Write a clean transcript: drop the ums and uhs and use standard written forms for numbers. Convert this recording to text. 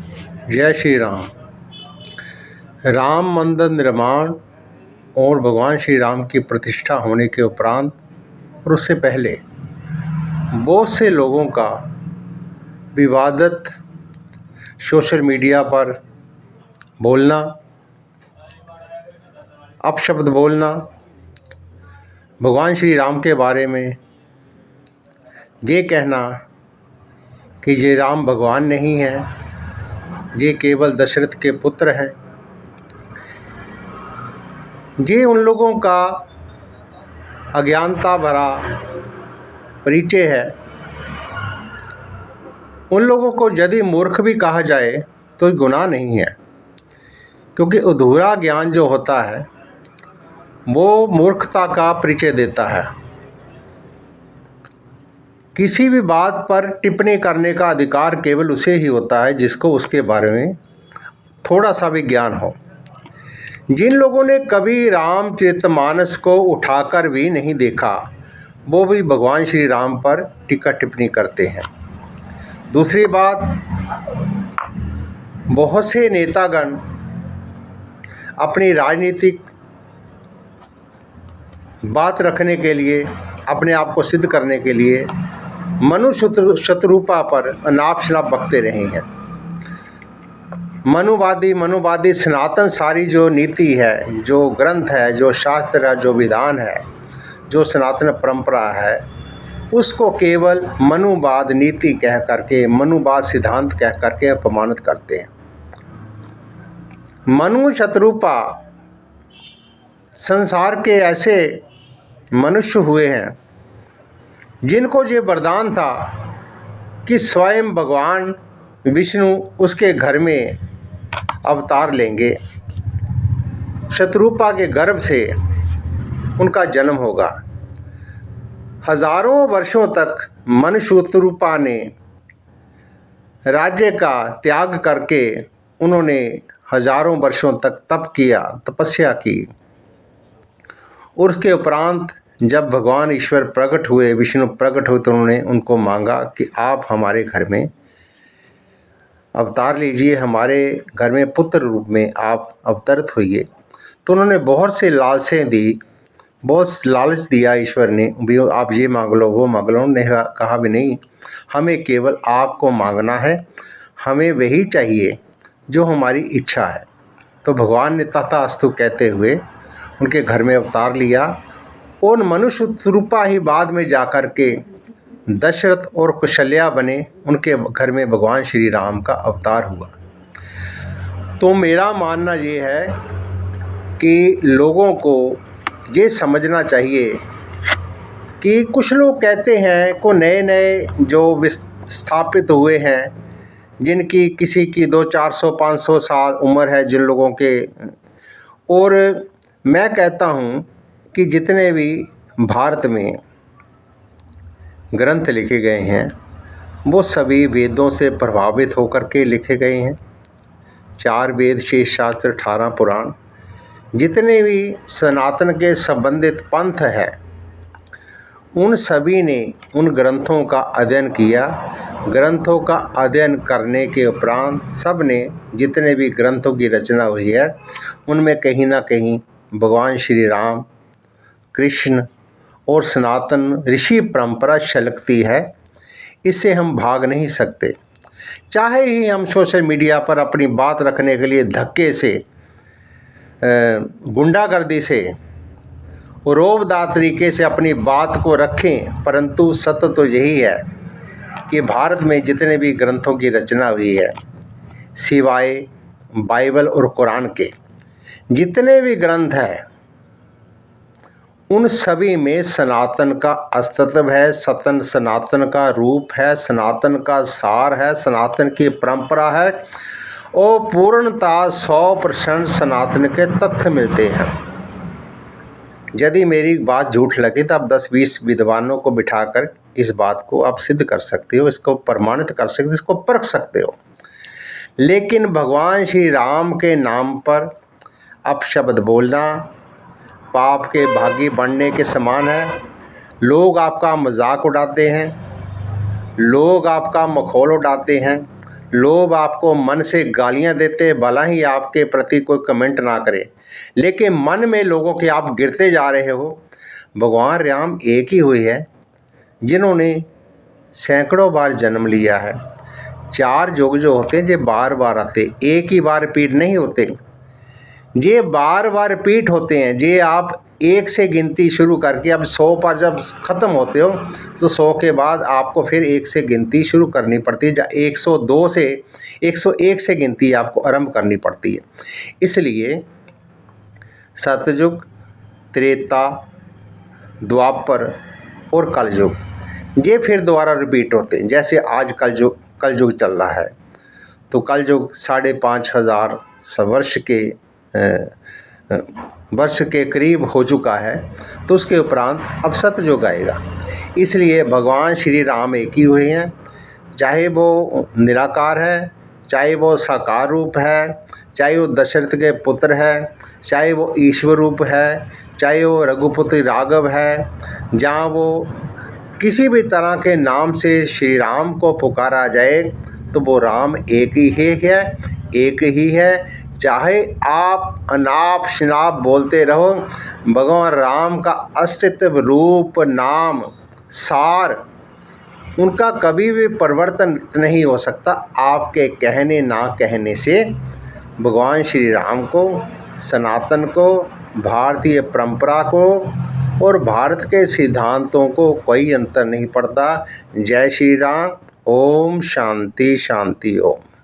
जय श्री राम। राम मंदिर निर्माण और भगवान श्री राम की प्रतिष्ठा होने के उपरांत और उससे पहले बहुत से लोगों का विवादित सोशल मीडिया पर बोलना, अपशब्द बोलना, भगवान श्री राम के बारे में ये कहना कि ये राम भगवान नहीं हैं, ये केवल दशरथ के पुत्र हैं। ये उन लोगों का अज्ञानता भरा परिचय है। उन लोगों को यदि मूर्ख भी कहा जाए तो गुनाह नहीं है, क्योंकि अधूरा ज्ञान जो होता है वो मूर्खता का परिचय देता है। किसी भी बात पर टिप्पणी करने का अधिकार केवल उसे ही होता है जिसको उसके बारे में थोड़ा सा भी ज्ञान हो। जिन लोगों ने कभी रामचरितमानस को उठाकर भी नहीं देखा, वो भी भगवान श्री राम पर टीका टिप्पणी करते हैं। दूसरी बात, बहुत से नेतागण अपनी राजनीतिक बात रखने के लिए, अपने आप को सिद्ध करने के लिए मनु शत्रुपा पर अनाप शनाप बकते रहे हैं। मनुवादी सनातन सारी जो नीति है, जो ग्रंथ है, जो शास्त्र है, जो विधान है, जो सनातन परंपरा है, उसको केवल मनुवाद नीति कह करके, मनुवाद सिद्धांत कह करके अपमानित करते हैं। मनु शत्रुपा संसार के ऐसे मनुष्य हुए हैं जिनको ये वरदान था कि स्वयं भगवान विष्णु उसके घर में अवतार लेंगे, शत्रुपा के गर्भ से उनका जन्म होगा। हजारों वर्षों तक मनु शत्रुपा ने राज्य का त्याग करके उन्होंने हजारों वर्षों तक तप किया, तपस्या की। और उसके उपरांत जब भगवान ईश्वर प्रकट हुए, विष्णु प्रकट हुए, तो उन्होंने उनको मांगा कि आप हमारे घर में अवतार लीजिए, हमारे घर में पुत्र रूप में आप अवतरित होइए। तो उन्होंने बहुत से लालसें दी, बहुत लालच दिया ईश्वर ने भी, आप ये मांग लो, वो मांग लो। उन्होंने कहा भी नहीं, हमें केवल आपको मांगना है, हमें वही चाहिए जो हमारी इच्छा है। तो भगवान ने तथास्तु कहते हुए उनके घर में अवतार लिया। और मनुष्य रूपा ही बाद में जाकर के दशरथ और कौशल्या बने, उनके घर में भगवान श्री राम का अवतार हुआ। तो मेरा मानना ये है कि लोगों को ये समझना चाहिए कि कुछ लोग कहते हैं को नए नए जो स्थापित हुए हैं, जिनकी किसी की 200-400-500 साल उम्र है जिन लोगों के, और मैं कहता हूँ कि जितने भी भारत में ग्रंथ लिखे गए हैं वो सभी वेदों से प्रभावित होकर के लिखे गए हैं। 4 वेद, 6 शास्त्र, 18 पुराण, जितने भी सनातन के संबंधित पंथ हैं, उन सभी ने उन ग्रंथों का अध्ययन किया। ग्रंथों का अध्ययन करने के उपरांत सब ने, जितने भी ग्रंथों की रचना हुई है, उनमें कहीं ना कहीं भगवान श्री राम, कृष्ण और सनातन ऋषि परंपरा छलकती है। इससे हम भाग नहीं सकते। चाहे ही हम सोशल मीडिया पर अपनी बात रखने के लिए धक्के से, गुंडागर्दी से, रोबदार तरीके से अपनी बात को रखें, परंतु सत्य तो यही है कि भारत में जितने भी ग्रंथों की रचना हुई है, सिवाय बाइबल और कुरान के जितने भी ग्रंथ हैं, उन सभी में सनातन का अस्तित्व है, सनातन का रूप है, सनातन का सार है, सनातन की परंपरा है, और पूर्णतः 100% सनातन के तथ्य मिलते हैं। यदि मेरी बात झूठ लगे तो आप 10-20 विद्वानों को बिठाकर इस बात को आप सिद्ध कर सकते हो, इसको प्रमाणित कर सकते हो, इसको परख सकते हो। लेकिन भगवान श्री राम के नाम पर अपशब्द बोलना पाप के भागी बनने के समान है। लोग आपका मजाक उड़ाते हैं, लोग आपका मखौल उड़ाते हैं, लोग आपको मन से गालियां देते, भला ही आपके प्रति कोई कमेंट ना करे, लेकिन मन में लोगों के आप गिरते जा रहे हो। भगवान राम एक ही हुए हैं जिन्होंने सैकड़ों बार जन्म लिया है। 4 युग जो होते हैं ये बार बार आते, एक ही बार रिपीट नहीं होते, ये बार बार रिपीट होते हैं। ये आप 1 से गिनती शुरू करके अब 100 पर जब ख़त्म होते हो तो 100 के बाद आपको फिर 1 से गिनती शुरू करनी पड़ती है। 102 से 101 से गिनती आपको आरंभ करनी पड़ती है। इसलिए सतयुग, त्रेता, द्वापर और कलयुग ये फिर दोबारा रिपीट होते हैं। जैसे आज कलयुग चल रहा है, तो कलयुग 5,500 वर्ष के करीब हो चुका है, तो उसके उपरांत अब सतयुग आएगा। इसलिए भगवान श्री राम एक ही हुए हैं, चाहे वो निराकार है, चाहे वो साकार रूप है, चाहे वो दशरथ के पुत्र है, चाहे वो ईश्वर रूप है, चाहे वो रघुपति राघव है, जहाँ वो किसी भी तरह के नाम से श्री राम को पुकारा जाए तो वो राम एक ही है, एक ही है। चाहे आप अनाप शनाप बोलते रहो, भगवान राम का अस्तित्व, रूप, नाम, सार उनका कभी भी परिवर्तन नहीं हो सकता। आपके कहने ना कहने से भगवान श्री राम को, सनातन को, भारतीय परंपरा को और भारत के सिद्धांतों को कोई अंतर नहीं पड़ता। जय श्री राम। ओम शांति शांति ओम।